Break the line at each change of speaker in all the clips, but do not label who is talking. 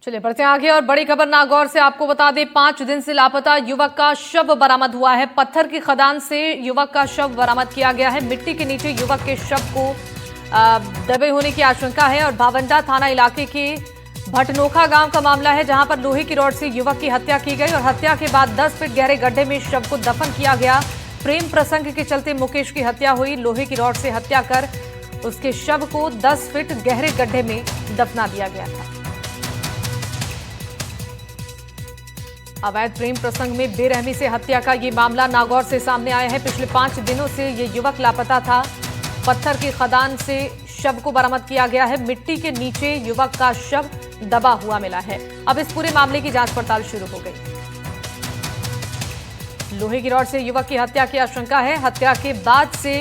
चलिए बढ़ते हैं आगे और बड़ी खबर नागौर से आपको बता दें 5 दिन से लापता युवक का शव बरामद हुआ है। पत्थर की खदान से युवक का शव बरामद किया गया है। मिट्टी के नीचे युवक के शव को दबे होने की आशंका है और भावंडा थाना इलाके के भटनोखा गांव का मामला है, जहां पर लोहे की रॉड से युवक की हत्या की गई और हत्या के बाद 10 फीट गहरे गड्ढे में शव को दफन किया गया। प्रेम प्रसंग के चलते मुकेश की हत्या हुई। लोहे की रॉड से हत्या कर उसके शव को 10 फीट गहरे गड्ढे में दफना दिया गया था। अवैध प्रेम प्रसंग में बेरहमी से हत्या का ये मामला नागौर से सामने आया है। पिछले 5 दिनों से ये युवक लापता था। पत्थर की खदान से शव को बरामद किया गया है। मिट्टी के नीचे युवक का शव दबा हुआ मिला है। अब इस पूरे मामले की जांच पड़ताल शुरू हो गई। लोहे की रॉड से युवक की हत्या की आशंका है। हत्या के बाद से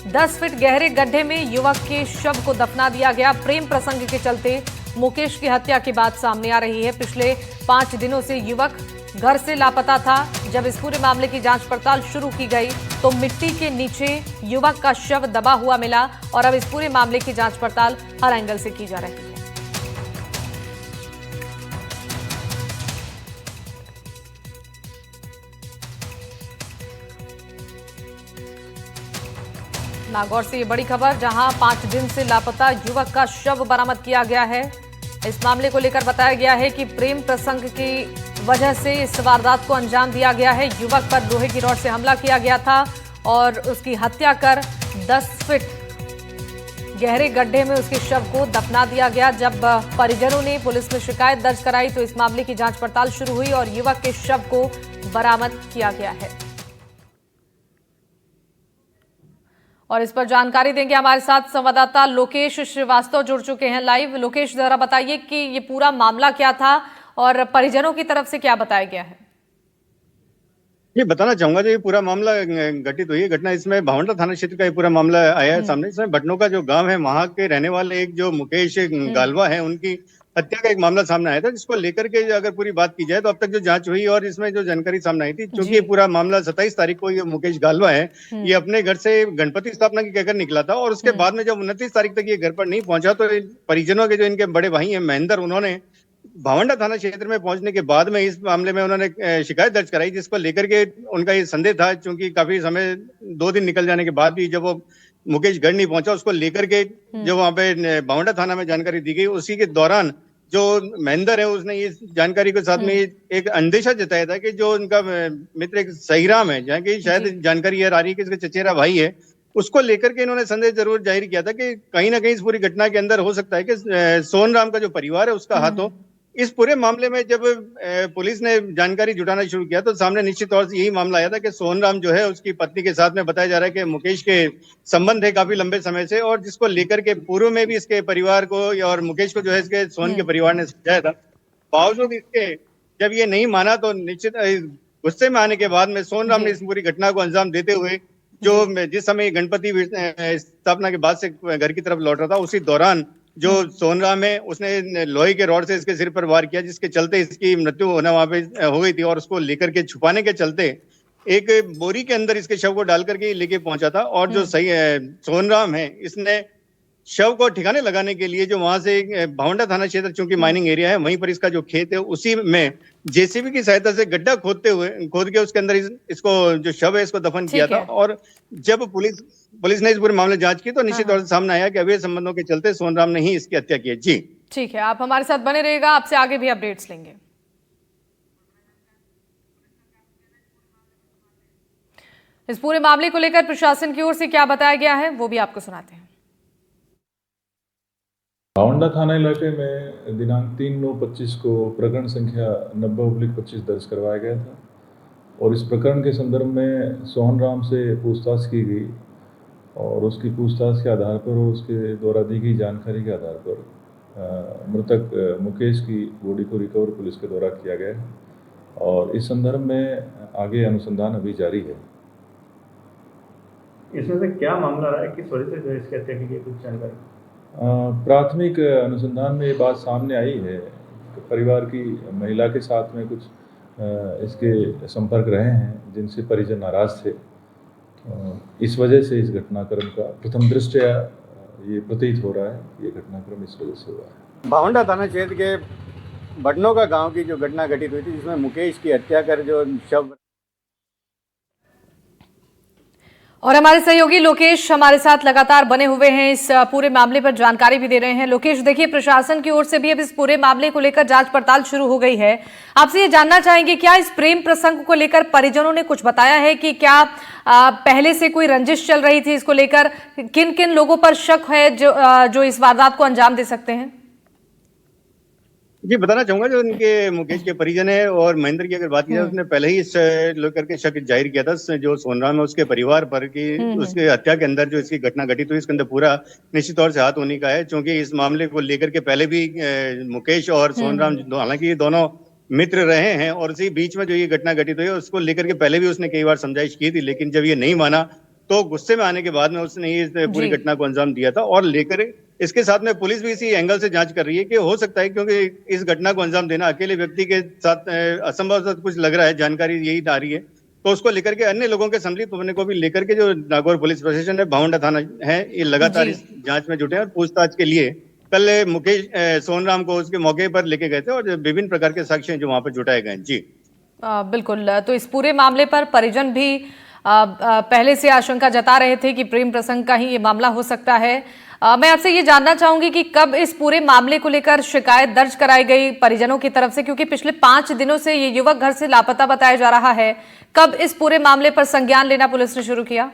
10 फीट गहरे गड्ढे में युवक के शव को दफना दिया गया। प्रेम प्रसंग के चलते मुकेश की हत्या की बात सामने आ रही है। पिछले 5 दिनों से युवक घर से लापता था। जब इस पूरे मामले की जांच पड़ताल शुरू की गई तो मिट्टी के नीचे युवक का शव दबा हुआ मिला और अब इस पूरे मामले की जांच पड़ताल हर एंगल से की जा रही है। नागौर से ये बड़ी खबर, जहां 5 दिन से लापता युवक का शव बरामद किया गया है। इस मामले को लेकर बताया गया है कि प्रेम प्रसंग की वजह से इस वारदात को अंजाम दिया गया है। युवक पर लोहे की रॉड से हमला किया गया था और उसकी हत्या कर 10 फीट गहरे गड्ढे में उसके शव को दफना दिया गया। जब परिजनों ने पुलिस में शिकायत दर्ज कराई तो इस मामले की जांच पड़ताल शुरू हुई और युवक के शव को बरामद किया गया है। और इस पर जानकारी देंगे हमारे साथ संवाददाता लोकेश श्रीवास्तव जुड़ चुके हैं लाइव। लोकेश, जरा बताइए कि ये पूरा मामला क्या था और परिजनों की तरफ से क्या बताया गया है?
ये बताना चाहूंगा, जो ये पूरा मामला घटित हुई है घटना, इसमें भावंडा थाना क्षेत्र का ये पूरा मामला आया है सामने। इसमें भटनों का जो गांव है, वहां के रहने वाले एक जो मुकेश गालवा है, उनकी हत्या का एक मामला सामने आया था, जिसको लेकर के अगर पूरी बात की जाए तो अब तक जो जांच हुई और इसमें जो जानकारी सामने आई थी, क्योंकि ये पूरा मामला 27 तारीख को ये मुकेश गालवा है, ये अपने घर से गणपति स्थापना की कहकर निकला था और उसके बाद में जब 29 तारीख तक ये घर पर नहीं पहुंचा तो परिजनों के जो इनके बड़े भाई हैं महेंद्र, उन्होंने भावंडा थाना क्षेत्र में पहुंचने के बाद में इस मामले में उन्होंने शिकायत दर्ज कराई, जिसको लेकर के उनका ये संदेह था, क्योंकि काफी समय 2 दिन निकल जाने के बाद भी जब वो मुकेश गढ़ नहीं पहुंचा, उसको लेकर के जो वहां पे भावंडा थाना में जानकारी दी गई, उसी के दौरान जो महेंद्र है उसने इस जानकारी के साथ में एक अंदेशा जताया था कि जो उनका मित्र एक सहीराम है, जहाँ की शायद जानकारी ये आ रही है कि इसका चचेरा भाई है, उसको लेकर के इन्होंने संदेश जरूर जाहिर किया था कि कहीं ना कहीं इस पूरी घटना के अंदर हो सकता है कि सोनराम का जो परिवार है उसका हाथ हो। इस पूरे मामले में जब पुलिस ने जानकारी जुटाना शुरू किया तो सामने निश्चित तौर से यही मामला आया था कि सोनराम जो है उसकी पत्नी के साथ में बताया जा रहा है कि मुकेश के संबंध है काफी लंबे समय से, और जिसको लेकर के पूर्व में भी इसके परिवार को और मुकेश को जो है इसके सोन के परिवार ने समझाया था। बावजूद इसके जब ये नहीं माना तो निश्चित गुस्से में आने के बाद में सोनराम ने इस पूरी घटना को अंजाम देते हुए जो जिस समय गणपति स्थापना के बाद से घर की तरफ लौट रहा था, उसी दौरान जो सोनराम है उसने लोहे के रॉड से इसके सिर पर वार किया, जिसके चलते इसकी मृत्यु होना वहां पे हो गई थी और उसको लेकर के छुपाने के चलते एक बोरी के अंदर इसके शव को डाल करके लेके पहुंचा था। और जो सही सोनराम है, इसने शव को ठिकाने लगाने के लिए जो वहां से भावंडा थाना क्षेत्र चूंकि माइनिंग एरिया है, वहीं पर इसका जो खेत है उसी में जेसीबी की सहायता से गड्ढा खोद के उसके अंदर इसको जो शव है इसको दफन किया था। और जब पुलिस ने इस पूरे मामले जांच की तो निश्चित तौर से सामने आया कि अवैध संबंधों के चलते सोनराम ने ही इसकी हत्या की है। जी
ठीक है, आप हमारे साथ बने रहिएगा, आपसे आगे भी अपडेट्स लेंगे। इस पूरे मामले को लेकर प्रशासन की ओर से क्या बताया गया है वो भी आपको सुनाते हैं।
भावंडा थाना इलाके में दिनांक 3/9/25 को प्रकरण संख्या 90/25 दर्ज करवाया गया था और इस प्रकरण के संदर्भ में सोहनराम से पूछताछ की गई और उसकी पूछताछ के आधार पर और उसके द्वारा दी गई जानकारी के आधार पर मृतक मुकेश की बॉडी को रिकवर पुलिस के द्वारा किया गया और इस संदर्भ में आगे अनुसंधान अभी जारी है।
इसमें से क्या मामला रहा है, किस वजह से जो इसकी हत्या की गई, कुछ जानकारी?
प्राथमिक अनुसंधान में ये बात सामने आई है कि परिवार की महिला के साथ में कुछ इसके संपर्क रहे हैं जिनसे परिजन नाराज थे। इस वजह से इस घटनाक्रम का प्रथम दृष्टया ये प्रतीत हो रहा है, ये घटनाक्रम इस वजह से हुआ है।
भावंडा थाना क्षेत्र के भटनों का गांव की जो घटना घटित हुई थी, जिसमें मुकेश की हत्या कर जो शव।
और हमारे सहयोगी लोकेश हमारे साथ लगातार बने हुए हैं, इस पूरे मामले पर जानकारी भी दे रहे हैं। लोकेश, देखिए, प्रशासन की ओर से भी अब इस पूरे मामले को लेकर जांच पड़ताल शुरू हो गई है। आपसे ये जानना चाहेंगे, क्या इस प्रेम प्रसंग को लेकर परिजनों ने कुछ बताया है कि क्या पहले से कोई रंजिश चल रही थी इसको लेकर? किन किन लोगों पर शक है जो इस वारदात को अंजाम दे सकते हैं?
जी, बताना चाहूंगा, जो उनके मुकेश के परिजन है और महेंद्र की अगर बात की जाए, उसने पहले ही इस लेकर के शक जाहिर किया था जो सोनराम है उसके परिवार पर, कि उसके हत्या के अंदर जो इसकी घटना घटित हुई, इसके अंदर पूरा निश्चित तौर से हाथ होने का है। क्योंकि इस मामले को लेकर के पहले भी मुकेश और सोनराम, हालांकि ये दोनों मित्र रहे हैं, और इसी बीच में जो ये घटना घटित हुई है उसको लेकर के पहले भी उसने कई बार समझाइश की थी, लेकिन जब ये नहीं माना तो गुस्से में आने के बाद में उसने इस पूरी घटना को अंजाम दिया था। और लेकर इसके साथ में पुलिस भी इसी एंगल से जांच कर रही है कि हो सकता है, क्योंकि इस घटना को अंजाम देना अकेले व्यक्ति के साथ असंभव कुछ लग रहा है, जानकारी यही आ रही है, तो उसको लेकर के अन्य लोगों के सम्मिलित होने को भी लेकर के जो नागौर पुलिस प्रशासन है, भावंडा थाना है, ये लगातार इस जांच में जुटे हैं। और पूछताछ के लिए कल मुकेश सोनराम को उसके मौके पर लेके गए थे और विभिन्न प्रकार के साक्ष्य हैं जो वहां पर जुटाए गए। जी
बिल्कुल। तो इस पूरे मामले पर परिजन भी पहले से आशंका जता रहे थे कि प्रेम प्रसंग का ही ये मामला हो सकता है। मैं आपसे ये जानना चाहूंगी कि कब इस पूरे मामले को लेकर शिकायत दर्ज कराई गई परिजनों की तरफ से, क्योंकि पिछले 5 दिनों से ये युवक घर से लापता बताया जा रहा है। कब इस पूरे मामले पर संज्ञान लेना पुलिस ने शुरू किया?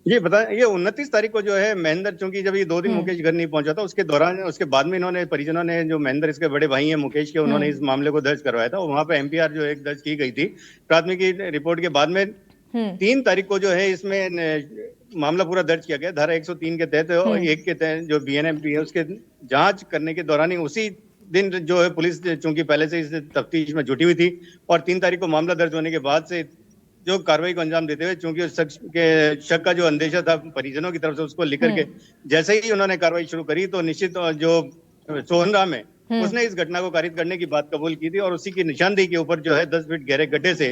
ये बता, ये 29 तारीख को जो है महेंद्र, चूंकि जब ये 2 दिन मुकेश घर नहीं पहुंचा था, उसके दौरान, उसके बाद में इन्होंने परिजनों ने, जो महेंद्र इसके बड़े भाई हैं मुकेश के, उन्होंने इस मामले को दर्ज करवाया था। वहां पे एमपीआर जो एक दर्ज की गई थी प्राथमिकी रिपोर्ट के बाद में 3 तारीख को जो है इसमें मामला पूरा दर्ज किया गया धारा 103 के तहत और 1 के तहत जो बीएनएमपी है उसके जांच करने के दौरान ही उसी दिन जो है पुलिस चूंकि पहले से इस तफ्तीश में जुटी हुई थी, और 3 तारीख को मामला दर्ज होने के बाद से जो कार्रवाई को अंजाम देते हुए, चूंकि उस शख्स के शक का जो अंदेशा था परिजनों की तरफ से, उसको लेकर के जैसे ही उन्होंने कार्रवाई शुरू करी तो निश्चित जो सोनराम है उसने इस घटना को कारित करने की बात कबूल की थी, और उसी की निशानदेही के ऊपर जो है 10 फीट गहरे गड्ढे से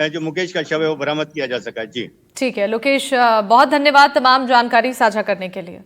जो मुकेश का शव है वो बरामद किया जा सका। जी
ठीक है लोकेश, बहुत धन्यवाद तमाम जानकारी साझा करने के लिए।